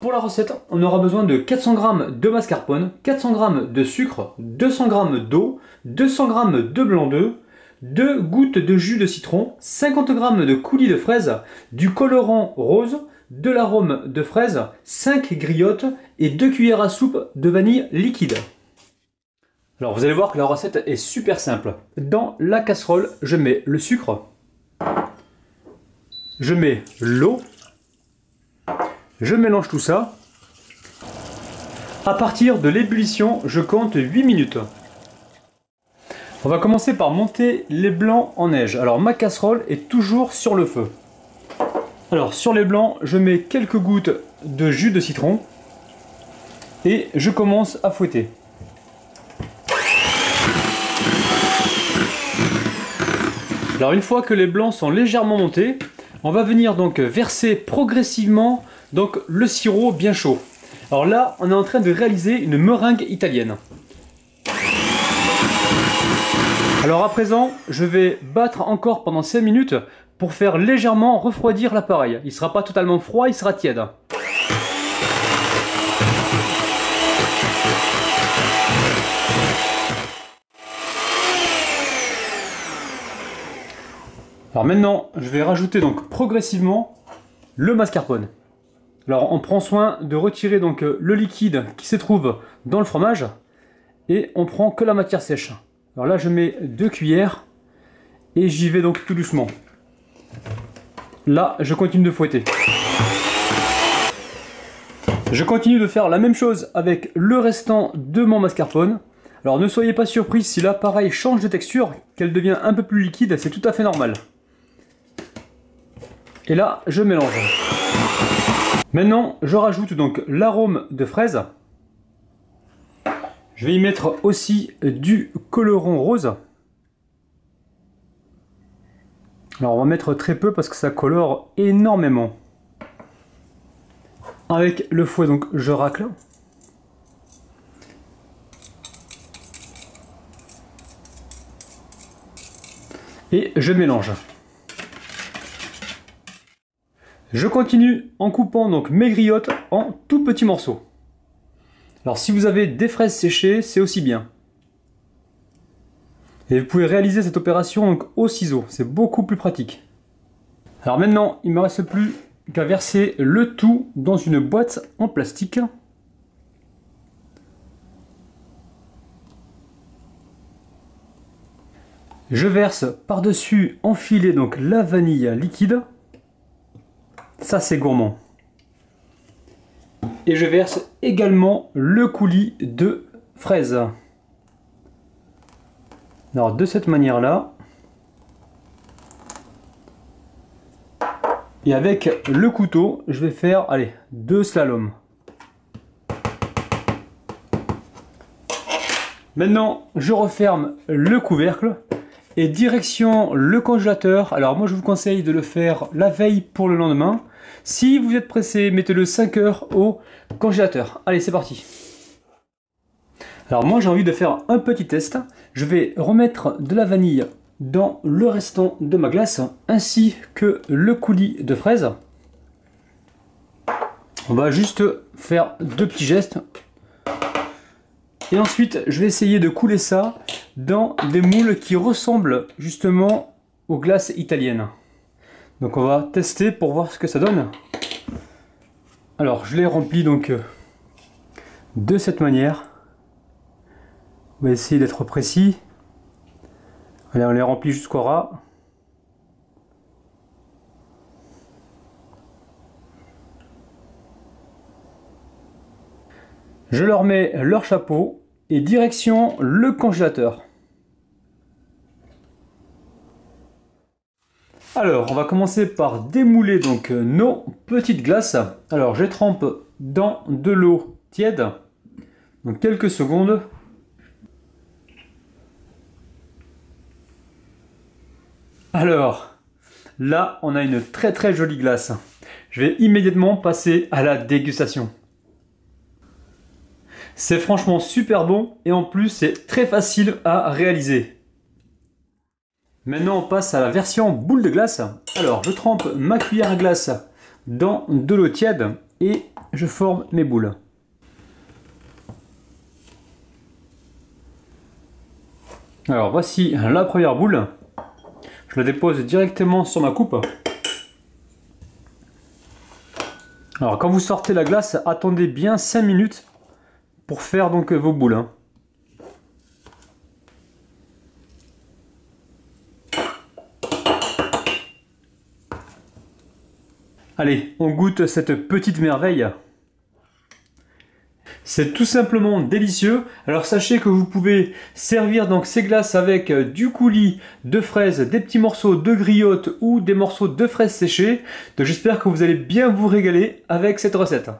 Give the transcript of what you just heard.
Pour la recette, on aura besoin de 400 g de mascarpone, 400 g de sucre, 200 g d'eau, 200 g de blanc d'œuf, 2 gouttes de jus de citron, 50 g de coulis de fraises, du colorant rose, de l'arôme de fraise, 5 griottes et 2 cuillères à soupe de vanille liquide. Alors vous allez voir que la recette est super simple. Dans la casserole, je mets le sucre, je mets l'eau, je mélange tout ça. À partir de l'ébullition, je compte 8 minutes. On va commencer par monter les blancs en neige. Alors ma casserole est toujours sur le feu. Alors sur les blancs, je mets quelques gouttes de jus de citron et je commence à fouetter. Alors une fois que les blancs sont légèrement montés, on va venir donc verser progressivement donc le sirop bien chaud. Alors là, on est en train de réaliser une meringue italienne. Alors à présent, je vais battre encore pendant 5 minutes pour faire légèrement refroidir l'appareil. Il ne sera pas totalement froid, il sera tiède. Alors maintenant, je vais rajouter donc progressivement le mascarpone. Alors on prend soin de retirer donc le liquide qui se trouve dans le fromage et on prend que la matière sèche. Alors là je mets 2 cuillères et j'y vais donc tout doucement. Là je continue de fouetter. Je continue de faire la même chose avec le restant de mon mascarpone. Alors ne soyez pas surpris si l'appareil change de texture, qu'elle devient un peu plus liquide, c'est tout à fait normal. Et là je mélange. Maintenant, je rajoute donc l'arôme de fraise. Je vais y mettre aussi du colorant rose. Alors on va mettre très peu parce que ça colore énormément. Avec le fouet, donc je racle. Et je mélange. Je continue en coupant donc mes griottes en tout petits morceaux. Alors si vous avez des fraises séchées, c'est aussi bien. Et vous pouvez réaliser cette opération donc au ciseau, c'est beaucoup plus pratique. Alors maintenant, il ne me reste plus qu'à verser le tout dans une boîte en plastique. Je verse par-dessus enfilé donc la vanille liquide. Ça c'est gourmand. Et je verse également le coulis de fraises. Alors de cette manière là. Et avec le couteau, je vais faire, allez, 2 slaloms. Maintenant, je referme le couvercle. Et direction le congélateur. Alors moi je vous conseille de le faire la veille pour le lendemain. Si vous êtes pressé, mettez-le 5 heures au congélateur. Allez, c'est parti. Alors moi j'ai envie de faire un petit test. Je vais remettre de la vanille dans le restant de ma glace, ainsi que le coulis de fraises. On va juste faire 2 petits gestes. Et ensuite, je vais essayer de couler ça dans des moules qui ressemblent justement aux glaces italiennes. Donc on va tester pour voir ce que ça donne. Alors je les remplis donc de cette manière. On va essayer d'être précis. Allez, on les remplit jusqu'au ras. Je leur mets leur chapeau et direction le congélateur. Alors, on va commencer par démouler donc nos petites glaces. Alors, je trempe dans de l'eau tiède, donc quelques secondes. Alors, là, on a une très jolie glace. Je vais immédiatement passer à la dégustation. C'est franchement super bon et en plus c'est très facile à réaliser. Maintenant on passe à la version boule de glace. Alors je trempe ma cuillère à glace dans de l'eau tiède et je forme mes boules. Alors voici la première boule. Je la dépose directement sur ma coupe. Alors quand vous sortez la glace, attendez bien 5 minutes pour faire donc vos boules. Allez, on goûte cette petite merveille. C'est tout simplement délicieux. Alors sachez que vous pouvez servir donc ces glaces avec du coulis de fraises, des petits morceaux de griotte ou des morceaux de fraises séchées. Donc j'espère que vous allez bien vous régaler avec cette recette.